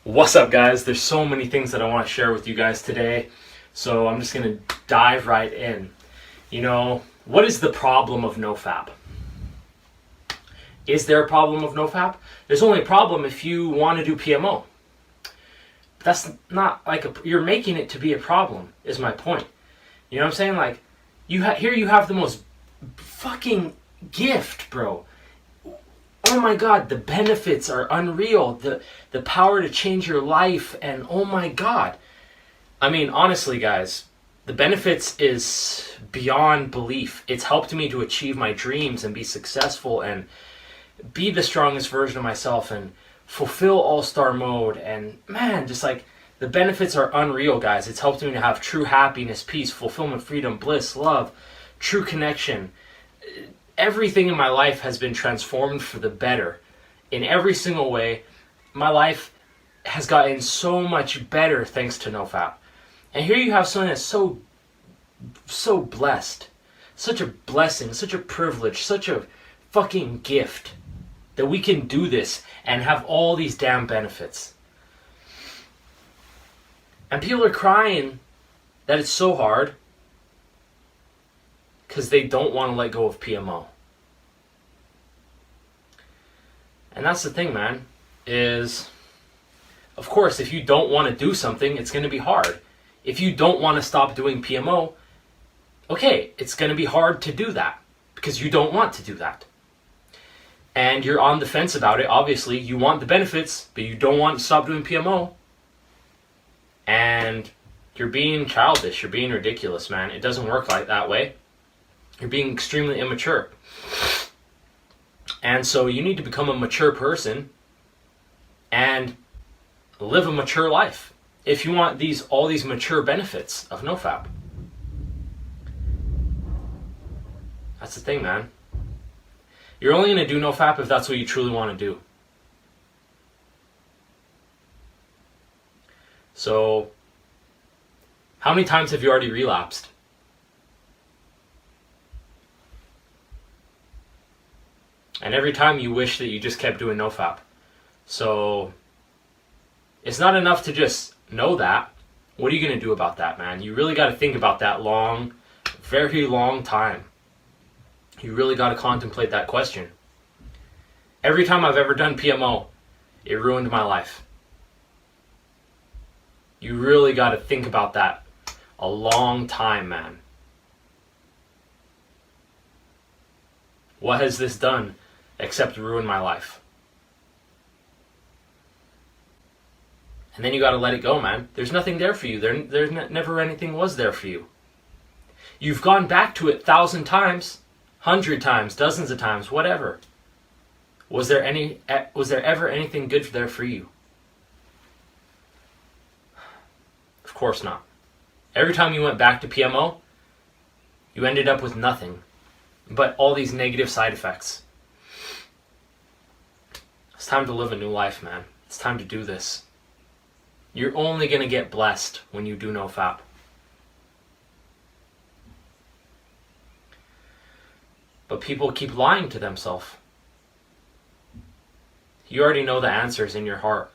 What's up, guys? There's so many things that I want to share with you guys today, so I'm just going to dive right in. What is the problem of nofap? Is there a problem of nofap? There's only a problem if you want to do PMO. But that's not you're making it to be a problem, is my point. You know what I'm saying? Here you have the most fucking gift, bro. Oh my God, the benefits are unreal. The power to change your life, and oh my God. I mean, honestly, guys, the benefits is beyond belief. It's helped me to achieve my dreams and be successful and be the strongest version of myself and fulfill all-star mode. And man, the benefits are unreal, guys. It's helped me to have true happiness, peace, fulfillment, freedom, bliss, love, true connection. Everything in my life has been transformed for the better. In every single way, my life has gotten so much better thanks to nofap. And here you have something that's so blessed. Such a blessing, such a privilege, such a fucking gift that we can do this and have all these damn benefits. And people are crying that it's so hard because they don't want to let go of PMO. And that's the thing, man, is, of course, if you don't want to do something, it's going to be hard. If you don't want to stop doing PMO, okay, it's going to be hard to do that because you don't want to do that. And you're on the fence about it. Obviously, you want the benefits, but you don't want to stop doing PMO. And you're being childish. You're being ridiculous, man. It doesn't work like that way. You're being extremely immature. And so you need to become a mature person and live a mature life if you want all these mature benefits of nofap. That's the thing, man. You're only going to do nofap if that's what you truly want to do. So, how many times have you already relapsed? And every time you wish that you just kept doing nofap. So, it's not enough to just know that. What are you going to do about that, man? You really got to think about that long, very long time. You really got to contemplate that question. Every time I've ever done PMO, it ruined my life. You really got to think about that a long time, man. What has this done except ruin my life? And then you got to let it go, man. There's nothing there for you. There's never anything was there for you. You've gone back to it 1,000 times, 100 times, dozens of times, whatever. Was there ever anything good there for you? Of course not. Every time you went back to PMO, you ended up with nothing but all these negative side effects. It's time to live a new life, man. It's time to do this. You're only going to get blessed when you do nofap. But people keep lying to themselves. You already know the answers in your heart.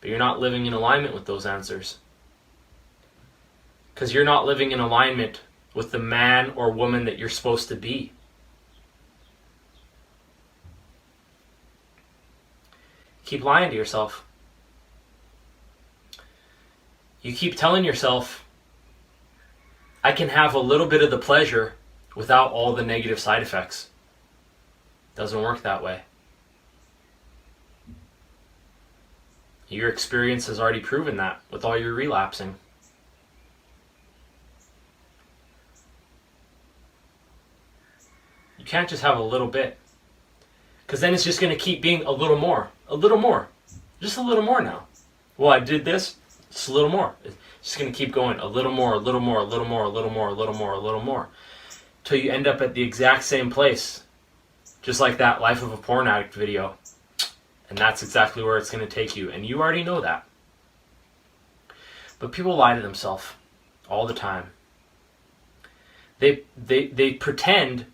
But you're not living in alignment with those answers. Because you're not living in alignment with the man or woman that you're supposed to be. Keep lying to yourself. You keep telling yourself, I can have a little bit of the pleasure without all the negative side effects. Doesn't work that way. Your experience has already proven that with all your relapsing. You can't just have a little bit. Because then it's just going to keep being a little more. A little more. Just a little more now. Well, I did this. Just a little more. It's just going to keep going. A little more, a little more, a little more, a little more, a little more, a little more. Till you end up at the exact same place. Just like that Life of a Porn Addict video. And that's exactly where it's going to take you. And you already know that. But people lie to themselves all the time. They pretend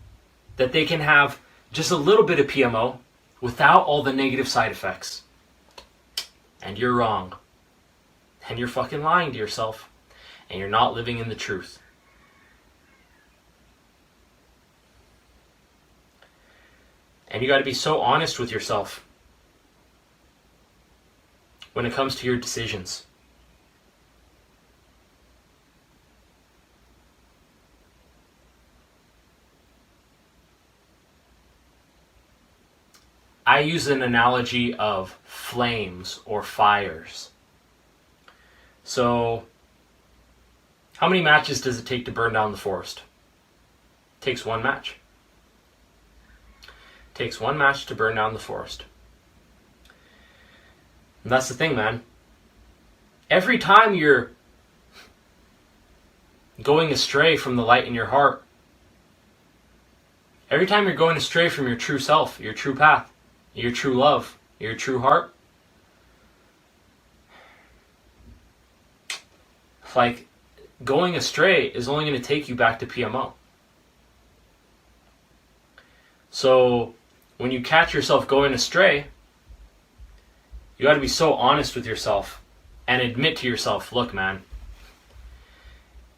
that they can have just a little bit of PMO without all the negative side effects. and you're wrong. And you're fucking lying to yourself, and you're not living in the truth. And you got to be so honest with yourself when it comes to your decisions. I use an analogy of flames or fires. So, how many matches does it take to burn down the forest? It takes one match. It takes one match to burn down the forest. And that's the thing, man. Every time you're going astray from the light in your heart, every time you're going astray from your true self, your true path, your true love, your true heart, like, going astray is only going to take you back to PMO. So, when you catch yourself going astray, you got to be so honest with yourself and admit to yourself, look, man,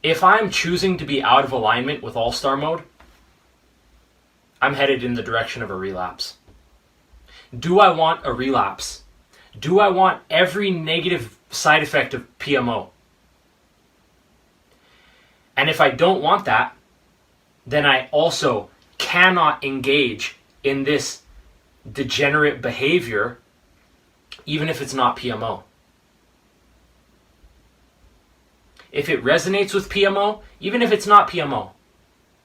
if I'm choosing to be out of alignment with All-Star mode, I'm headed in the direction of a relapse. Do I want a relapse? Do I want every negative side effect of PMO? And if I don't want that, then I also cannot engage in this degenerate behavior, even if it's not PMO. If it resonates with PMO, even if it's not PMO,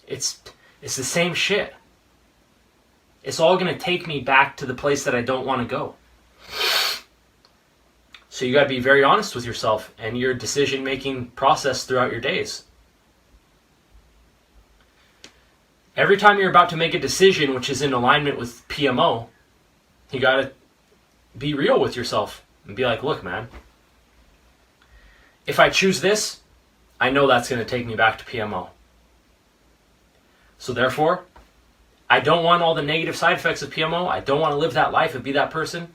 it's the same shit. It's all going to take me back to the place that I don't want to go. So you got to be very honest with yourself and your decision-making process throughout your days. Every time you're about to make a decision which is in alignment with PMO, you got to be real with yourself and be like, look, man, if I choose this, I know that's going to take me back to PMO. So therefore, I don't want all the negative side effects of PMO. I don't want to live that life and be that person.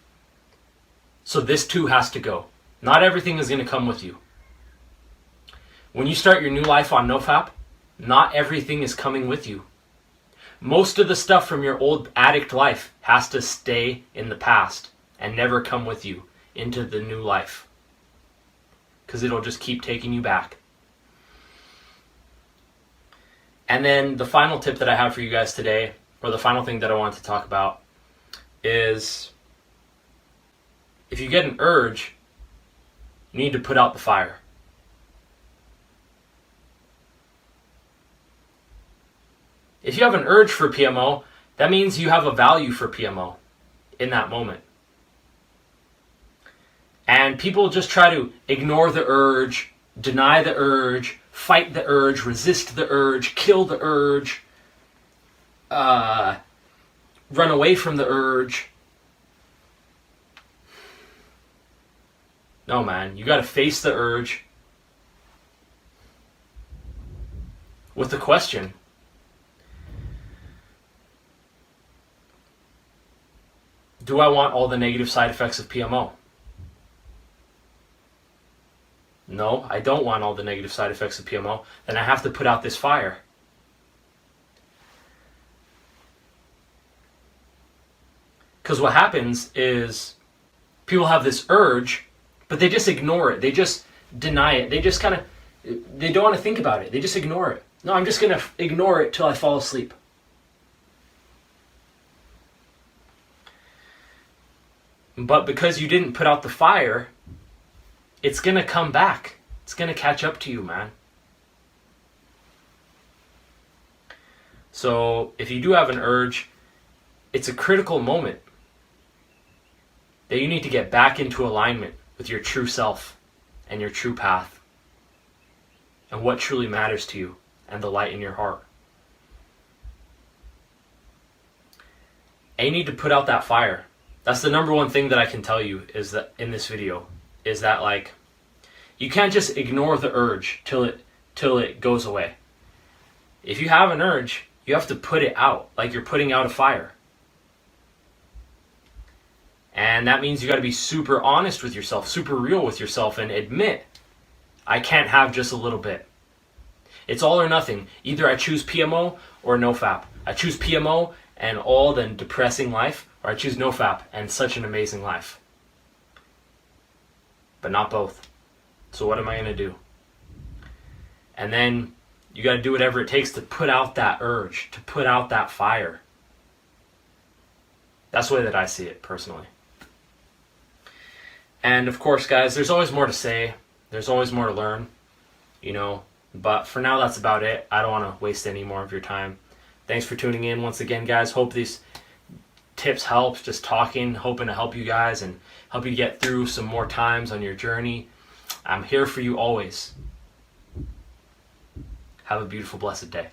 So this too has to go. Not everything is going to come with you. When you start your new life on NoFap, not everything is coming with you. Most of the stuff from your old addict life has to stay in the past and never come with you into the new life, because it'll just keep taking you back. And then the final tip that I have for you guys today, or the final thing that I want to talk about, is if you get an urge, you need to put out the fire. If you have an urge for PMO, that means you have a value for PMO in that moment. And people just try to ignore the urge, deny the urge, fight the urge, resist the urge, kill the urge, run away from the urge. No, man, you got to face the urge with the question, do I want all the negative side effects of PMO? No, I don't want all the negative side effects of PMO. Then I have to put out this fire. Because what happens is people have this urge, but they just ignore it. They just deny it. They just they don't want to think about it. They just ignore it. No, I'm just going to ignore it till I fall asleep. But because you didn't put out the fire, it's going to come back. It's going to catch up to you, man. So if you do have an urge, it's a critical moment that you need to get back into alignment with your true self and your true path and what truly matters to you and the light in your heart. And you need to put out that fire. That's the number one thing that I can tell you is that in this video is that, like, you can't just ignore the urge till it goes away. If you have an urge, you have to put it out like you're putting out a fire. And that means you got to be super honest with yourself, super real with yourself, and admit, I can't have just a little bit. It's all or nothing. Either I choose PMO or NoFap. I choose PMO and all the depressing life, or I choose NoFap and such an amazing life. But not both. So what am I going to do? And then you got to do whatever it takes to put out that urge, to put out that fire. That's the way that I see it personally. And of course, guys, there's always more to say. There's always more to learn, But for now, that's about it. I don't want to waste any more of your time. Thanks for tuning in once again, guys. Hope these tips help. Just talking, hoping to help you guys and help you get through some more times on your journey. I'm here for you always. Have a beautiful, blessed day.